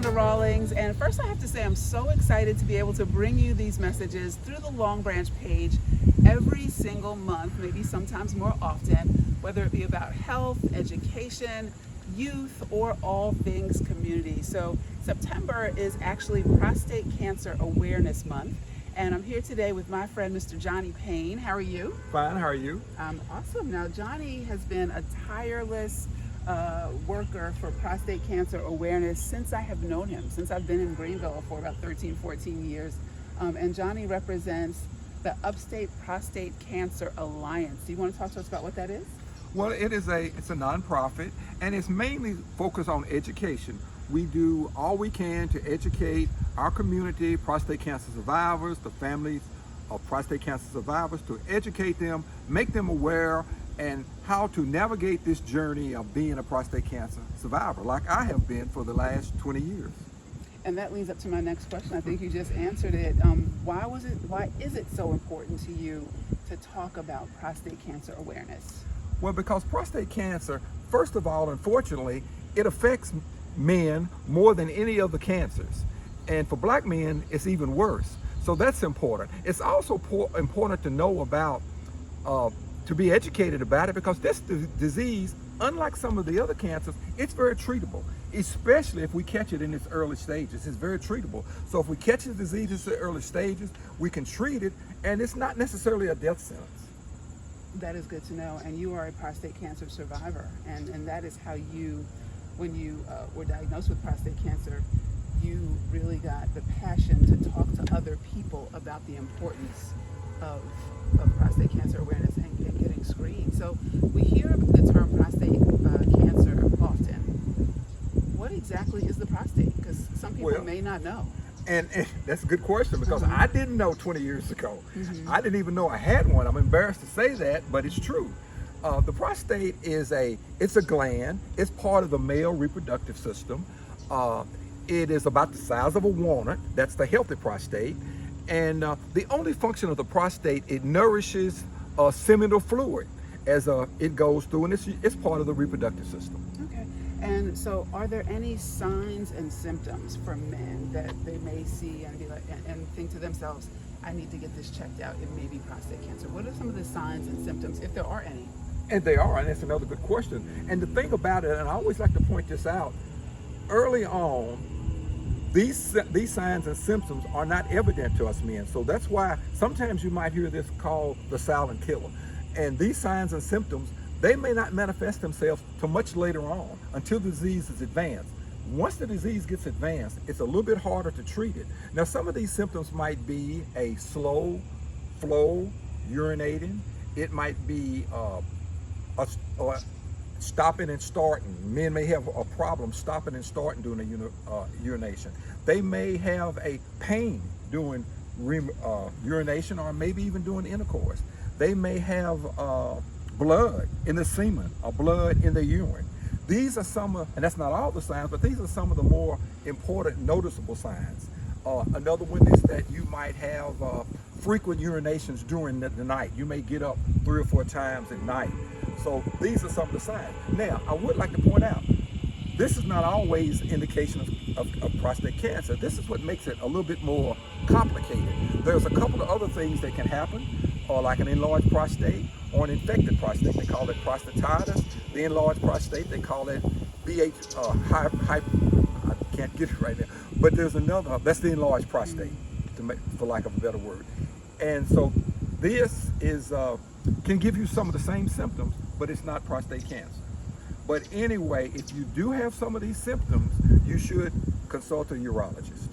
Rhonda Rawlings, and first I have to say I'm so excited to be able to bring you these messages through the Long Branch page every single month, maybe sometimes more often, whether it be about health, education, youth, or all things community. So September is actually Prostate Cancer Awareness Month, and I'm here today with my friend Mr. Johnny Payne. How are you? Fine, how are you? I'm awesome. Now Johnny has been a tireless worker for prostate cancer awareness since I have known him, since I've been in Greenville for about 13, 14 years. And Johnny represents the Upstate Prostate Cancer Alliance. Do you want to talk to us about what that is? Well, it's a nonprofit, and it's mainly focused on education. We do all we can to educate our community, prostate cancer survivors, the families of prostate cancer survivors, to educate them, make them aware, and how to navigate this journey of being a prostate cancer survivor, like I have been for the last 20 years. And that leads up to my next question. I think you just answered it. Why is it so important to you to talk about prostate cancer awareness? Well, because prostate cancer, first of all, unfortunately, it affects men more than any other cancers. And for black men, it's even worse. So that's important. It's also important to know about, to be educated about it, because this disease, unlike some of the other cancers, it's very treatable, especially if we catch it in its early stages. It's very treatable. So if we catch the disease in the early stages, we can treat it, and it's not necessarily a death sentence. That is good to know. And you are a prostate cancer survivor, and that is how you, when you were diagnosed with prostate cancer, you really got the passion to talk to other people about the importance of prostate cancer awareness and getting screened. So we hear the term prostate cancer often. What exactly is the prostate? Because some people may not know. And that's a good question, because I didn't know 20 years ago. I didn't even know I had one. I'm embarrassed to say that, but it's true. The prostate is it's a gland. It's part of the male reproductive system. It is about the size of a walnut. That's the healthy prostate. And the only function of the prostate, it nourishes seminal fluid as it goes through, and it's part of the reproductive system. Okay. And so, are there any signs and symptoms for men that they may see and be like, and think to themselves, I need to get this checked out, it may be prostate cancer? What are some of the signs and symptoms, if there are any? And they are, and that's another good question. And the thing about it, and I always like to point this out, early on, these signs and symptoms are not evident to us men. So that's why sometimes you might hear this called the silent killer. And these signs and symptoms, they may not manifest themselves till much later on, until the disease is advanced. Once the disease gets advanced, it's a little bit harder to treat it. Now, some of these symptoms might be a slow flow, urinating. It might be stopping and starting. Men may have a problem stopping and starting during urination. They may have a pain during urination, or maybe even during intercourse. They may have blood in the semen or blood in the urine. These are some of, and that's not all the signs, but these are some of the more important noticeable signs. Another one is that you might have frequent urinations during the night. You may get up 3 or 4 times at night. So these are some of the signs. Now, I would like to point out, this is not always indication of prostate cancer. This is what makes it a little bit more complicated. There's a couple of other things that can happen, like an enlarged prostate or an infected prostate. They call it prostatitis. The enlarged prostate, they call it I can't get it right now. But there's another, that's the enlarged prostate, for lack of a better word. And so this is can give you some of the same symptoms, but it's not prostate cancer. But anyway, if you do have some of these symptoms, you should consult a urologist.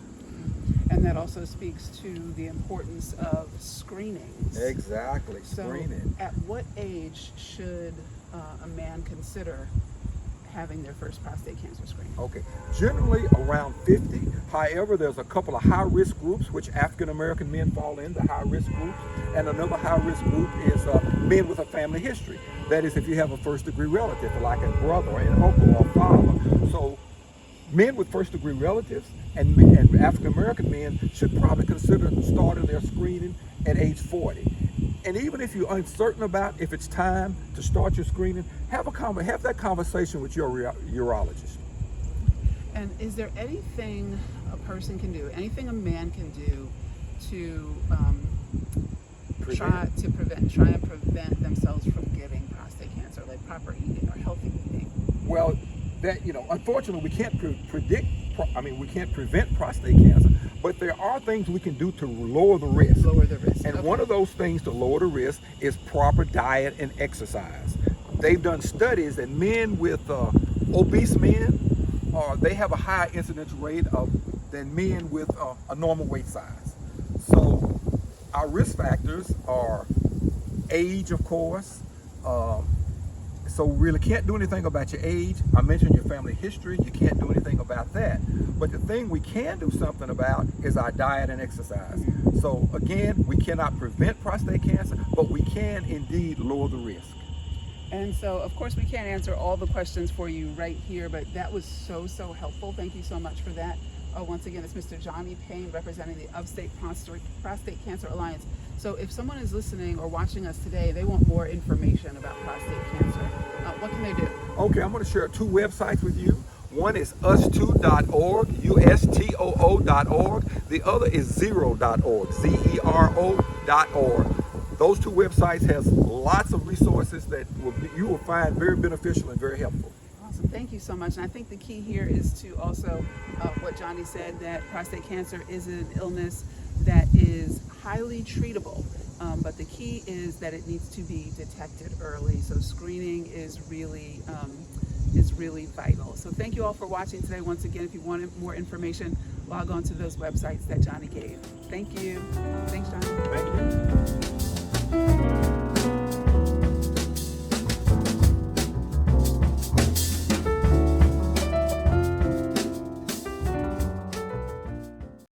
And that also speaks to the importance of screenings. Exactly, screening. So at what age should a man consider having their first prostate cancer screening? Okay, generally around 50. However, there's a couple of high-risk groups, which African-American men fall in, the high-risk groups. And another high-risk group is men with a family history. That is, if you have a first-degree relative, like a brother, an uncle, or father. So men with first-degree relatives and African-American men should probably consider starting their screening at age 40. And even if you're uncertain about if it's time to start your screening, have that conversation with your urologist. And is there anything a person can do, anything a man can do to try and prevent themselves from getting prostate cancer, like proper eating or healthy eating? Well, that, unfortunately, we can't we can't prevent prostate cancer, but there are things we can do to lower the risk. Lower the risk. And Okay. one of those things to lower the risk is proper diet and exercise. They've done studies that men with obese men, they have a higher incidence rate than men with a normal weight size. So our risk factors are age, of course. So we really can't do anything about your age. I mentioned your family history. You can't do anything about that. But the thing we can do something about is our diet and exercise. So again, we cannot prevent prostate cancer, but we can indeed lower the risk. And so, of course, we can't answer all the questions for you right here, but that was so helpful. Thank you so much for that. Once again, it's Mr. Johnny Payne representing the Upstate Prostate Cancer Alliance. So if someone is listening or watching us today, they want more information about prostate cancer, what can they do? Okay, I'm going to share 2 websites with you. One is us2.org, USTOO.org. The other is zero.org, ZERO.org. Those 2 websites has lots of resources that you will find very beneficial and very helpful. Awesome, thank you so much. And I think the key here is to also, what Johnny said, that prostate cancer is an illness that is highly treatable. But the key is that it needs to be detected early. So screening is really vital. So thank you all for watching today. Once again, if you wanted more information, log on to those websites that Johnny gave. Thank you. Thanks, Johnny. Thank you.